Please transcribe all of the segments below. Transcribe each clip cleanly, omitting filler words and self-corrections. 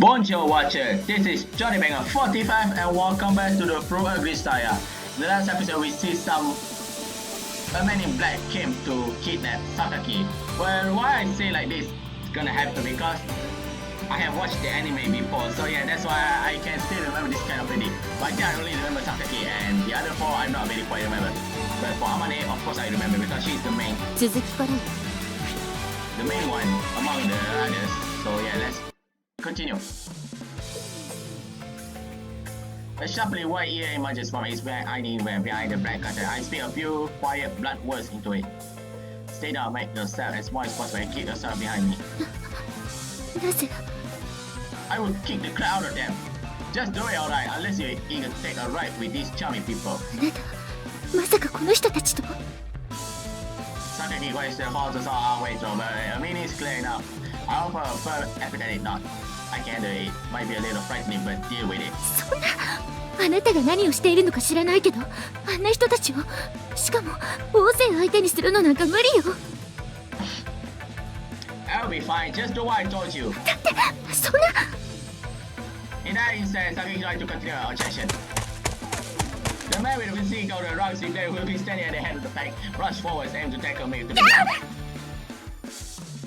Bonjour Watcher, this is Johnny Banger 45 and welcome back to the Pro Grisaia. In the last episode we see a man in black came to kidnap Sakaki. Well, why I say like this is gonna happen because I have watched the anime before, so yeah, that's why I can still remember this kind of lady. But I only remember Sakaki and the other four I'm not very quite remember. But for Amane, of course I remember because she's the main one among the others. So yeah, let's continue. A sharply white ear emerges from his back, hiding behind the black curtain. I speak a few quiet blood words into it. Stay down, make yourself as small as possible and keep yourself behind me. I will kick the crowd out of them. Just do it alright, unless you're eager to take a ride with these charming people. Sakaki questions falters our way through, but I mean it's clear enough. I offer a firm apathetic nod. I can handle it. Might be a little frightening, but deal with it. あなたが何をしているのか知らないけど、あんな人たちを、しかも大勢相手にするのなんか無理よ。I'll be fine. Just do what I told you. だってそんな。In that instant, Sakaki tried to continue our session. The man with the physique of the rocks in there will be standing at the head of the pack. Rush forward, aim to tackle me to the ground.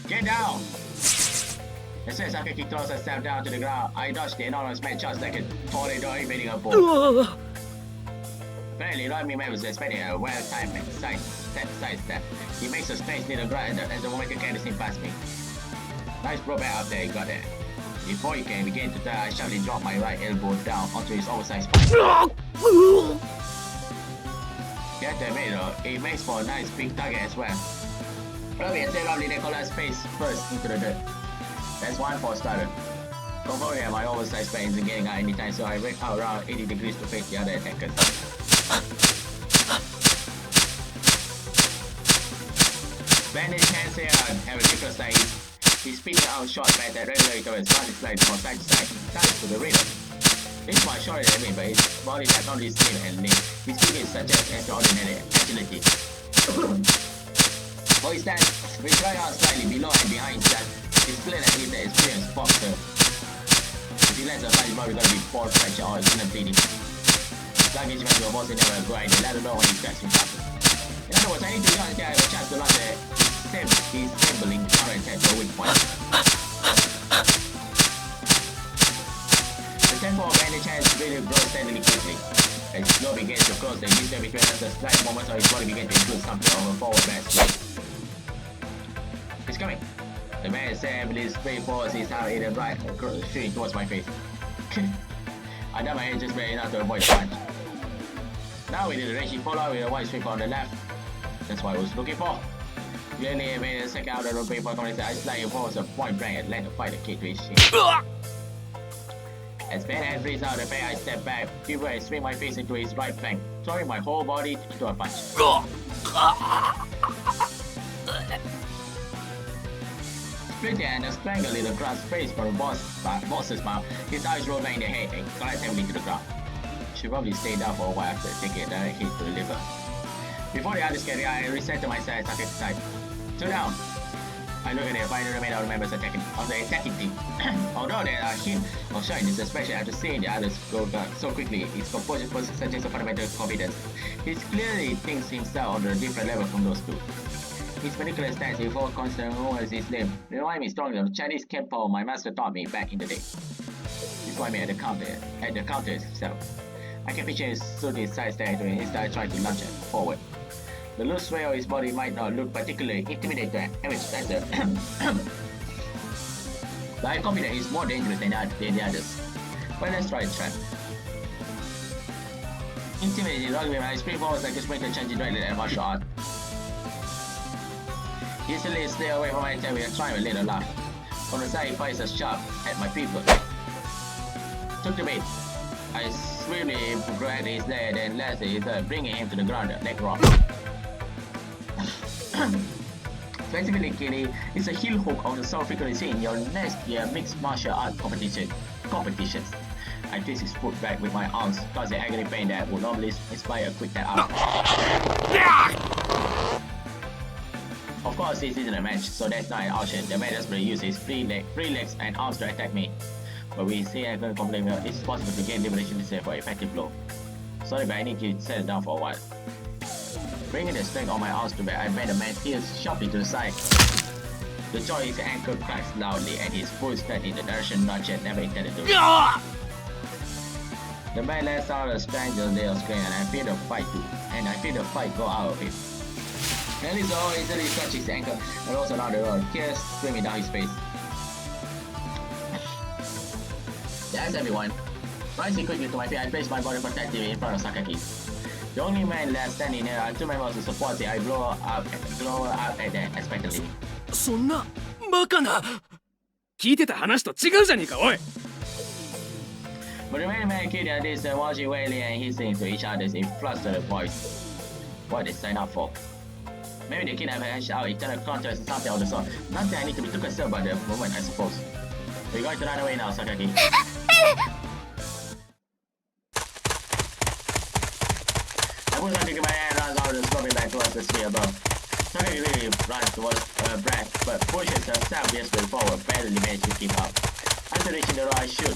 Get down! As soon as Sakaki throws herself down to the ground, I dodge the enormous man just like a tornado invading a bull. Apparently, Rodney Man was expecting a well-timed side step. He makes a space near the ground as the woman can see past me. Nice bro back up there, he got there. Before he can begin to die, I sharply drop my right elbow down onto his oversized spine. Get the admit though, it makes for a nice big target as well. Ruby and Ronnie Nicola's face first into the dirt. That's one for starter. Confirming that my oversized spine isn't getting out anytime, so I rake out around 80 degrees to face the other attackers. Bandage hands here have a different size. He's spitting out short pads that regularly towards one slides from side to side, thanks to the rhythm. He's much shorter than me, but his body has only slim and lean. His figure suggests extraordinary agility. For his stance, we try out slightly below and behind his back. It's clear that he's an experienced boxer. If he lands a fight, he's probably gonna be ball fracture or inner bleeding. Luggage man to a boss in never go and let him know when he gets himself. In other words, I need to know until I have a chance to launch his disabling counterattack to a weak point. The tempo of bandage hands really grows steadily quickly. As his blow begins to close, the distance between us, the slight moments of his body begin to include something of a forward bad swing. He's coming. The man said with his straight forwards, his hand hit right straight towards my face. I done my head just barely enough to avoid the punch. Now we did a raging follow with a wide sweep on the left. That's what I was looking for. Clearly, I made a second out of the paper community. I slightly forwards a point blank and let the fighter kick to his shin. As Ben hand frees out the back, I step back, pivot and swing my face into his right flank, throwing my whole body into a punch. Split and strangling the grass face from the boss's mouth, his eyes roll back in the head and collapse heavily to the ground. Should probably stay down for a while after taking a direct hit to the liver. Before the others carry, I reset to my side, tuck it aside. Sit down. I look at it, find the remainder of the members of the attacking team. Although there are hints of shyness, especially after seeing the others go down so quickly, his composure suggests a fundamental confidence. He clearly thinks himself on a different level from those two. His particular stance before constant movements his name remind me strongly of the Chinese Kenpo my master taught me back in the day. He's why me at the counter itself. I can picture his suited side stare to him instead trying to lunge forward. The loose sway of his body might not look particularly intimidating to an average stancer, but I'm confident he's more dangerous than the others. But let's try a trap. Intimidating rugby man, I spring forward like a sprinter changing directly at martial art. Easily stay away from my attack with a try a little laugh. From the side he fires a sharp at my people. Took the bait. I swiftly grabbed his leg and left his bringing him to the ground, leg rock. Specifically, it's a heel hook of the so frequently seen in your next year mixed martial art competitions. I twist his foot back with my arms, causing agony pain that would normally inspire a quick tap out. Of course, this isn't a match, so that's not an option. The man desperately uses free legs and arms to attack me. But we see I can complain it's possible to gain liberation to save for effective blow. Sorry, but I need to set it down for a while. Bringing the strength on my arms to bear, I made the man heels sharply to the side. The jaw of his ankle cracks loudly and his foot stepped in the direction not yet never intended to. The man lets out a strangled little scream and I feel the fight go out of him. Then his own instantly touches his ankle and rolls around the road, tears streaming down his face. That's everyone. Rising quickly to my feet, I place my body protectively in front of Sakaki. The only man left standing here are two members who support it. I blow up at them expectantly. そんなバカな聞いてた話と違うじゃねえかおい But the remaining man killed at this watching wailing and hissing to each other in flustered voice. What they sign up for? Maybe the kidnapper hashed out eternal contracts or something of the sort. Nothing I need to be too concerned about the moment, I suppose. We're going to run away now, Sakaki. I push Sakaki my hand runs out and sloping back towards the sphere above. Sakaki really runs towards her breath, but pushes herself desperately forward, barely managed to keep up. After reaching the door, I shoot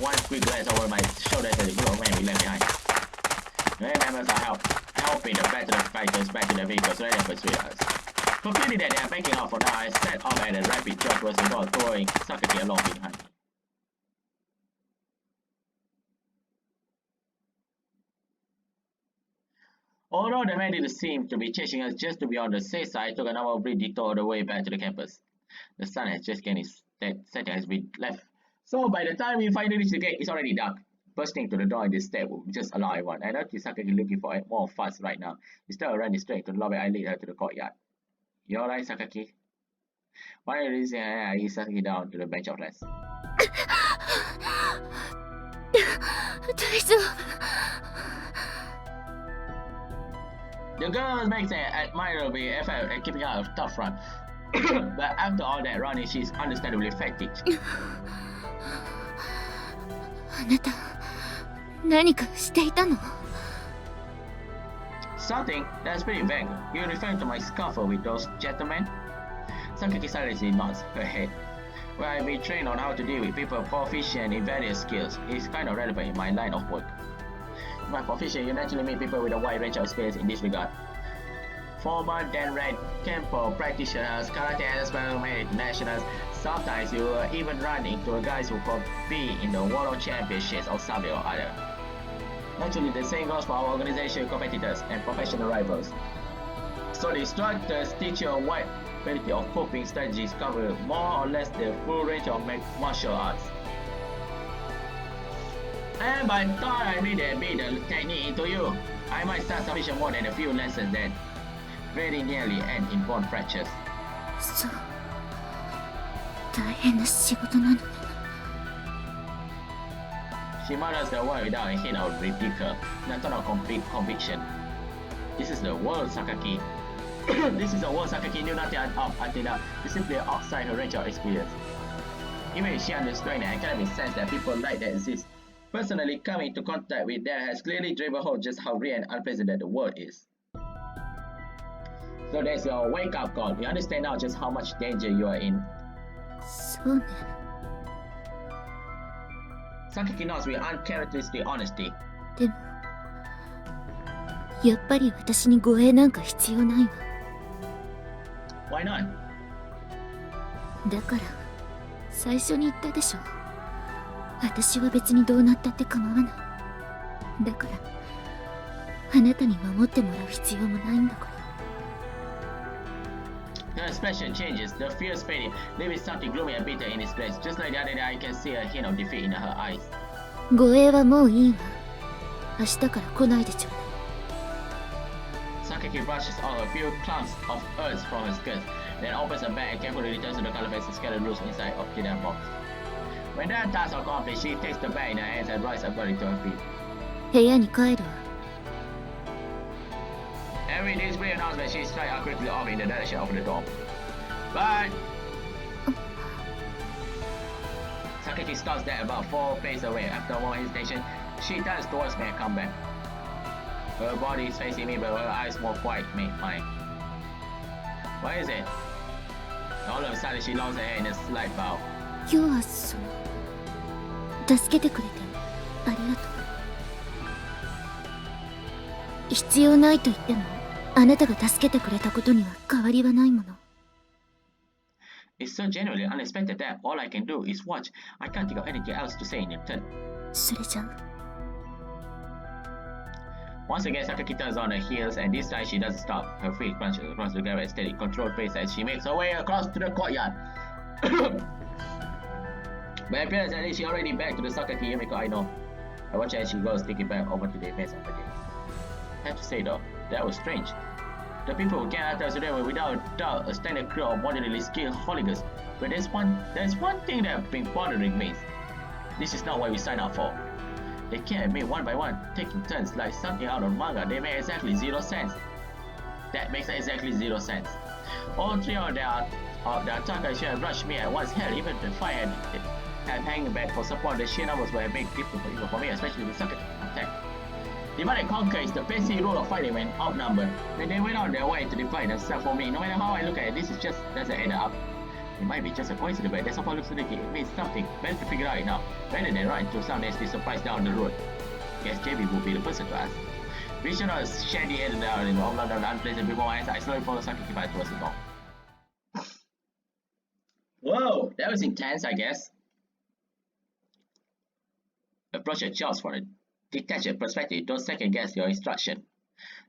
one quick glance over my shoulder at the group of men we left behind. The members are helping the battered fighters back to their vehicles ready to pursue us. Concluding that they are backing off for now, I set off at a rapid jog towards the door, throwing Sakaki along behind me. Although the men didn't seem to be chasing us just to be on the safe side, I took another brief detour the way back to the campus. The sun has just gained its setting as we left. So by the time we finally reach the gate, it's already dark. Bursting to the door in this step will just allow everyone. I noticed Sakaki looking for more fuss right now. Instead of running straight to the lobby, I lead her to the courtyard. You alright, Sakaki? Why are you raising her hand? I ease Sakaki down to the bench of rest. 大丈夫 The girl makes an admirable effort at keeping out a tough front. But after all that running, she's understandably fatigued. あなた何かしていたの Something that's pretty vague. You're referring to my scuffle with those gentlemen? Sakaki silently nods her head. Well, I've been trained on how to deal with people proficient in various skills. It's kind of relevant in my line of work. In my profession, you naturally meet people with a wide range of experience in this regard. Former then red temple practitioners, karate and experimental nationals. Sometimes you will even run into guys who compete in the world championships or something or other. Naturally, the same goes for our organization competitors and professional rivals. So the instructors teach you a wide variety of coping strategies covering more or less the full range of martial arts. And by the time I read and beat the technique into you, I might start sufficient more than a few lessons that very nearly end in bone fractures. そう大変な仕事なのね She mutters the word without a hint of ridicule, not of complete conviction. This is the world, Sakaki. This is a world Sakaki knew nothing of until now. It's simply outside her range of experience. Even if she understood the academic sense that people like that exist, personally coming into contact with that has clearly driven home just how real and unprecedented the world is. So there's your wake-up call. You understand now just how much danger you are in. そうね Sakaki nods with uncharacteristic honesty. でもやっぱり私に護衛なんか必要ないわ Why not? だから最初に言ったでしょ私は別にどうなったって構わないだからあなたに守ってもらう必要もないんだから Her expression changes, the fears fading, leaving something gloomy and bitter in its place. Just like the other day, I can see a hint of defeat in her eyes. 護衛はもういいわ明日から来ないでちょうだい Sakaki brushes off a few clumps of earth from her skirt, then opens her bag and carefully returns to the color bags scattered loose inside of the damn box. When that task is accomplished, she takes the bag in her hands and rises abruptly to her feet. 部屋に帰るわ Every day's brief announcement, she strides out quickly off in the direction of the door. Bye! Sakaki stops there about 4 paces away. After a moment's hesitation, she turns towards me and comes back. Her body is facing me, but her eyes more quiet, mine. What is it? All of a sudden she nods her head in a slight bow. 今日は助けてくれてありがとう。必要ないと言ってもあなたが助けてくれたことには変わりはないもの。It's so genuinely unexpected that all I can do is watch. I can't think of anything else to say in return. それじゃ Once again, Sakaki turns on her heels, and this time she doesn't stop. Her feet crunches across the gravel at a steady, controlled pace as she makes her way across to the courtyard. By appearance, she already back to the Sakaki Yumiko I know. I watch her as she goes, taking back over to the events of the day. I have to say though, that was strange. The people who came after us today were without doubt a standard crew of moderately skilled hooligans. But there's one thing that's been bothering me. This is not what we signed up for. They came at me one by one, taking turns like something out of manga. They make exactly 0 sense. That makes exactly 0 sense. All three of the attackers should have rushed me at once. Hell, even if I had hanging back for support, the sheer numbers were a big difference even for me, especially with Sakaki attack. Divide and conquer is the basic rule of fighting when outnumbered. When they went out their way to define themselves for me, no matter how I look at it, this is just doesn't add up. It might be just a coincidence, but that's how it looks like it means something. Better to figure out it now, rather than run into some nasty surprise down the road. Guess JB will be the person to ask. Vision of shady headed down in the unpleasant before my eyes, I slowly follow Sakaki back towards the door. Whoa, that was intense, I guess. Approach your jobs for a detached perspective, don't second guess your instruction.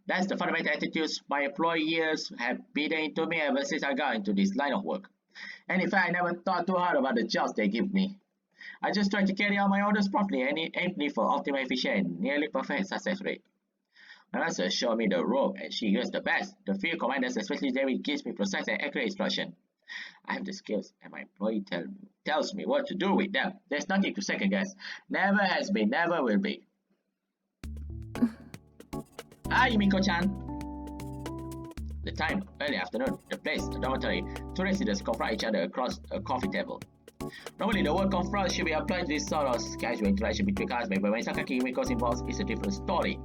That's the fundamental attitudes my employers have beaten into me ever since I got into this line of work. And in fact, I never thought too hard about the jobs they give me. I just try to carry out my orders properly and aim for optimal efficient and nearly perfect success rate. My master showed me the rope and she was the best. The field commanders, especially David, gives me precise and accurate instruction. I have the skills and my employee tells me what to do with them. There's nothing to second guess. Never has been, never will be. Hi, Yumiko-chan. The time, early afternoon, the place, the dormitory. Two residents confront each other across a coffee table. Normally, the word confront should be applied to this sort of casual interaction between classmates, but when Sakaki Yumiko's involved, it's a different story.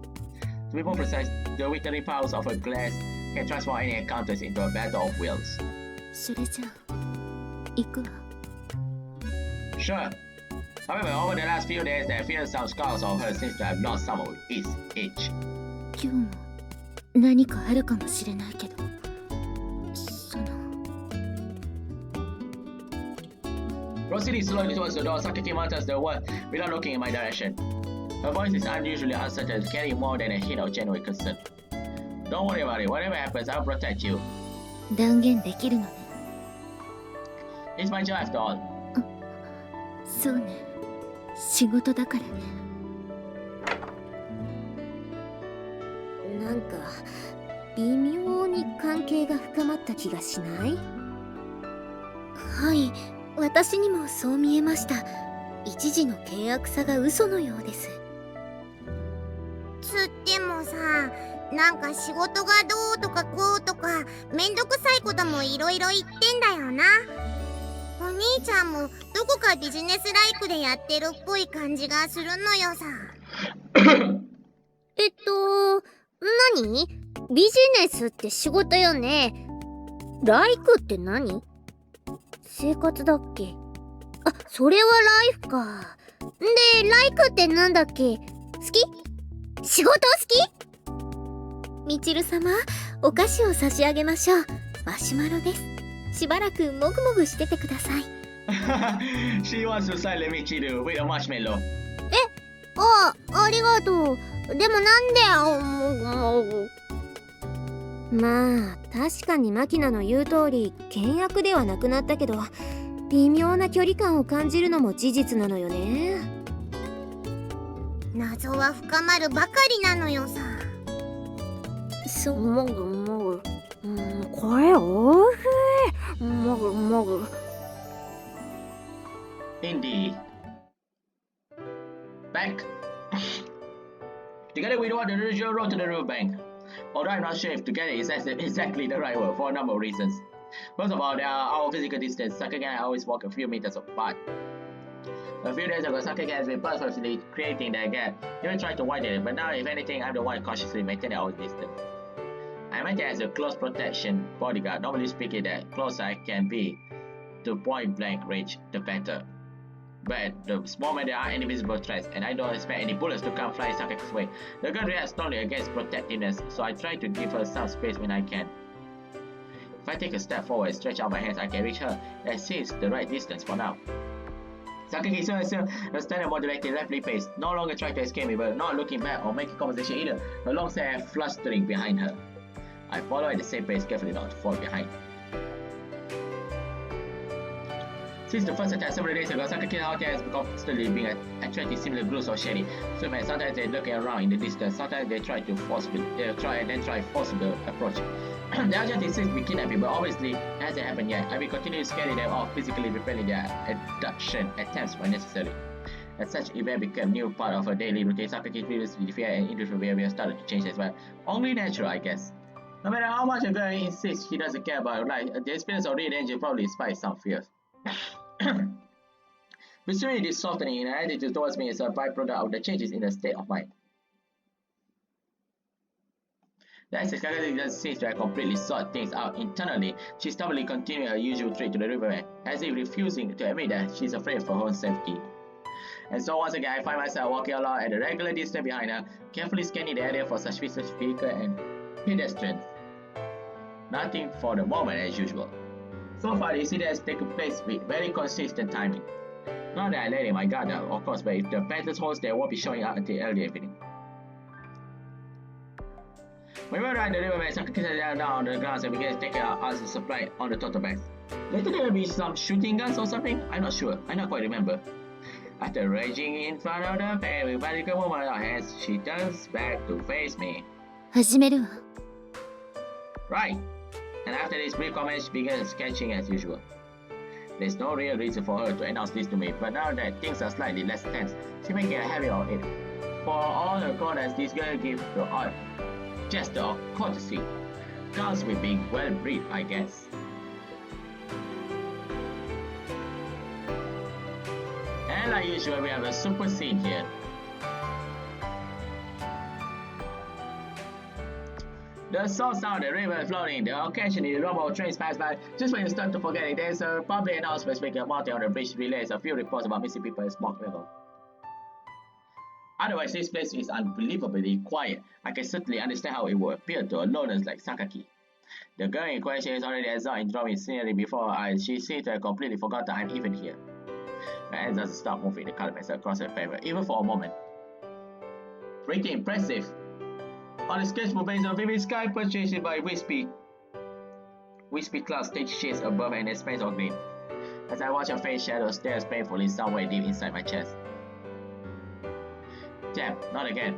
To be more precise, the withering powers of her glass can transform any encounters into a battle of wills. それじゃ行くわ。 Sure. However, over the last few days, there appeared some scars on her seems to have lost some of its itch. 今日も何かあるかもしれないけど、Proceeding slowly towards the door, Sakaki mutters the word without looking in my direction. Her voice is unusually uncertain, carrying more than a hint of genuine concern. Don't worry about it. Whatever happens, I'll protect you. 断言できるのね。 It's my job after all. そうね、仕事だからね。なんか微妙に関係が深まった気がしない？はい、私にもそう見えました。一時の険悪さが嘘のようです。つってもさ、なんか仕事がどうとかこうとかめんどくさいこともいろいろ言ってんだよな。お兄ちゃんもどこかビジネスライクでやってるっぽい感じがするのよさ。何？ビジネスって仕事よね。ライクって何？生活だっけ？あ、それはライフか。で、ライクってなんだっけ？好き？仕事好き？みちる様、お菓子を差し上げましょう。マシュマロです。しばらくもぐもぐしててください。She wants to silence Michiru with a marshmallow. ありがとう。でもなんでまあ、確かにマキナの言う通り、険悪ではなくなったけど、微妙な距離感を感じるのも事実なのよね。謎は深まるばかりなのよさ。そう、もぐもぐ。これおいしい。もぐもぐ。Indeed. Bank. Together we want the usual road to the river bank. Although I'm not sure if together is exactly the right word for a number of reasons. First of all, there are our physical distance. Sakaki and I always walk a few meters apart. A few days ago, Sakaki has been purposely creating that gap. He will try to widen it, but now if anything, I'm the one cautiously maintaining our distance. I meant it as a close protection bodyguard. Normally speaking, the closer I can be to point blank range, the better. But the moment there are any visible threats, and I don't expect any bullets to come flying Sakaki's way, the girl reacts strongly against protectiveness, so I try to give her some space when I can. If I take a step forward and stretch out my hands, I can reach her. That seems the right distance for now. Sakaki saw herself a standard modulated rapidly pace, no longer trying to escape me, but not looking back or making conversation either, her long hair flustering behind her. I follow at the same pace, carefully not to fall behind. Since the first attack several days ago, Sakaki's hotel has constantly been attracting similar groups of shady. So man, sometimes they look around in the distance, sometimes they try to forcibly approach. The agent insists we kidnap people, but obviously it hasn't happened yet. I will continue scaring them off, physically repelling their abduction attempts when necessary. As such event became a new part of her daily routine, Sakaki's previously fear and individual behavior started to change as well. Only natural, I guess. No matter how much a girl insists she doesn't care about her life, the experience of real danger probably inspires some fears. Pursuing this softening in her attitude towards me is a byproduct of the changes in her state of mind. As Sakaki seems to have completely sorted things out internally, she stubbornly continued her usual trip to the riverbank, as if refusing to admit that she is afraid for her own safety. And so once again, I find myself walking along at a regular distance behind her, carefully scanning the area for suspicious vehicles and pedestrians. Nothing for the moment as usual. So far, the incident has taken place with very consistent timing. Not that I let my guard down, of course, but if the Panthers holds, they won't be showing up until early evening. When we arrived at the riverbank, Sakaki sat down on the ground and began taking out us supply on the total bags. Later there will be some shooting guns or something? I'm not sure. I don't quite remember. After raging in front of the bed with magical woman on her hands, she turns back to face me. 始めるわ。 Right. And after this brief comment, she began sketching as usual. There's no real reason for her to announce this to me, but now that things are slightly less tense, she may get a habit of it. For all her coldness, this girl gives the odd gesture of courtesy. Comes with being well-bred, I guess. And like usual, we have a super scene here. The source sound, the river floating, the occasionally rumble of trains pass by. Just when you start to forget it, there's a public announcement making a mountain on the bridge relays a few reports about missing people in smoke level. Otherwise, this place is unbelievably quiet. I can certainly understand how it would appear to a loner like Sakaki. The girl in question is already absorbed in drawing scenery before her eyes. She seems to have completely forgotten I'm even here. Her hands doesn't stop moving the color pencil across her paper, even for a moment. Pretty impressive. On the sketchbook based on vivid sky purchased by Wispy clouds stage shades above an expanse of green. As I watch her face, shadow stares painfully somewhere deep inside my chest. Damn, not again.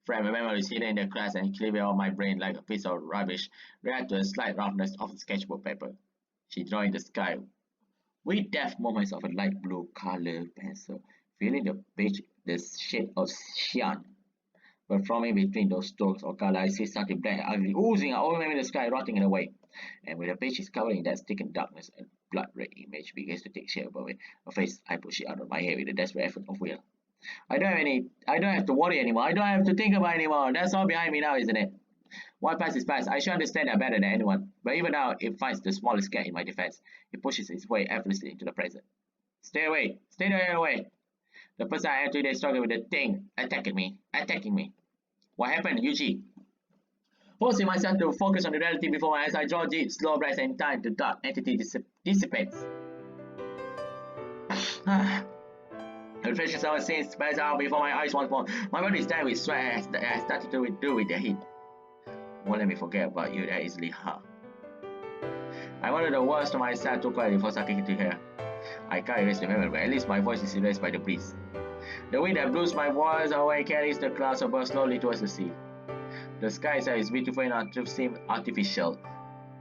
Fragment memories hidden in the cracks and cleaving out my brain like a piece of rubbish react to a slight roughness of the sketchbook paper. She drawing the sky with deft moments of a light blue color pencil, filling the page the shade of cyan. But from in between those strokes of color, I see something black and ugly oozing out, overwhelming the sky, rotting in a way. And when the page is covered in that thickened darkness, a blood-red image begins to take shape above it. A face, I push it out of my head with a desperate effort of will. I don't have to worry anymore. I don't have to think about it anymore. That's all behind me now, isn't it? One past is past. I should understand that better than anyone. But even now, it finds the smallest gap in my defense. It pushes its way effortlessly into the present. Stay away. Stay the hell away. The person I am today struggling with the thing attacking me. What happened, Yuji? Forcing myself to focus on the reality before my eyes, I draw deep, slow breaths and time the dark entity dissipates. The reflection of scene spreads out before my eyes once more. My body is dying with sweat as I started to do with the heat. Won't let me forget about you that easily, huh? I wanted the worst to myself too quietly for Sakaki to hear. I can't erase the memory, but at least my voice is erased by the breeze. The wind that blows my voice away carries the clouds above slowly towards the sea. The sky itself is beautiful enough to seem artificial.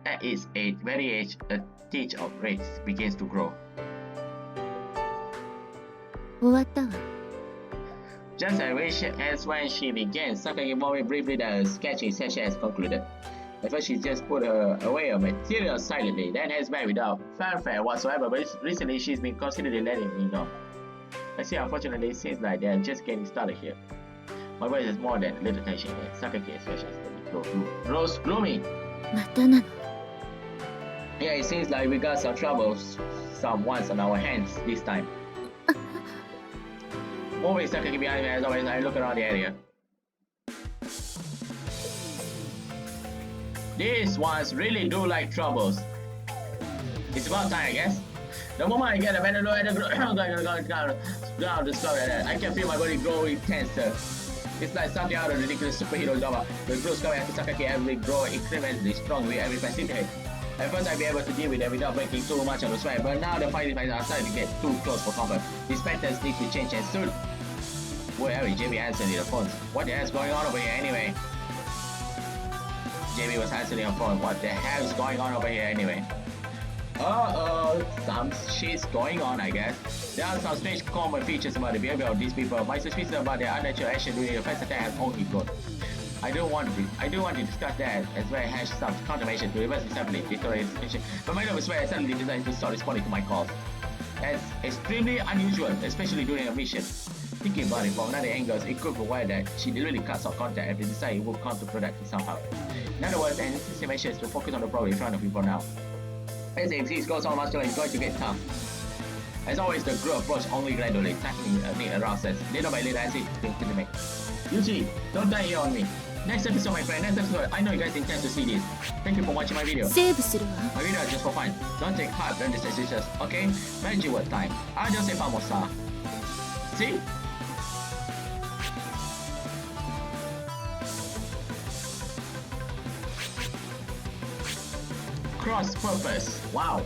At its very age, a tinge of red begins to grow. 終わったわ。 Just as when she began, Sakaki moved briefly that her sketching session has concluded. At first, she just put away her material silently, then has back without fanfare whatsoever, but recently she's been constantly letting me know. I see, unfortunately, it seems like they're just getting started here. My voice is more than a little tension here. Sakaki especially is Rose gloomy. またなの。 Yeah, it seems like we got some troubles, some ones on our hands this time. Always stuck behind me as always. I look around the area. These ones really do like troubles. It's about time, I guess. The moment I get a better look at the ground, I can feel my body growing tenser. It's like something out of a ridiculous superhero drama. The growth coming after Sakaki every grow incrementally strong with every passing day. At first I'd be able to deal with it without breaking too much of the sweat, but now the fighting fighters are starting to get too close for comfort. These patterns need to change and soon. Where is JB answering the phone? What the hell's going on over here anyway? JB was answering the phone. What the hell is going on over here anyway? Some shit's going on, I guess. There are some strange common features about the behavior of these people. My suspicion about their unnatural action during the first attack has only grown. I do want to discuss that as well as hash some countermeasures to reverse assembly, deterioration. But my nervous way I suddenly decided to start responding to my calls. That's extremely unusual, especially during a mission. Thinking about it from another angle, it could provide that she deliberately cuts off contact and decided it would counterproductive somehow. In other words, an estimation is to focus on the problem in front of people now. As the MCs goes on, muscular is going to get tough. As always, the group approached only gradually, tackling me around us. Little by little, I see things to make. Yuji, don't die here on me. Next episode, my friend, next episode. I know you guys intend to see this. Thank you for watching my video. セーブするわ。 My video is just for fun. Don't take heart when this is just, okay? Manage what time. I'll just say famosa. See? Cross purpose. Wow.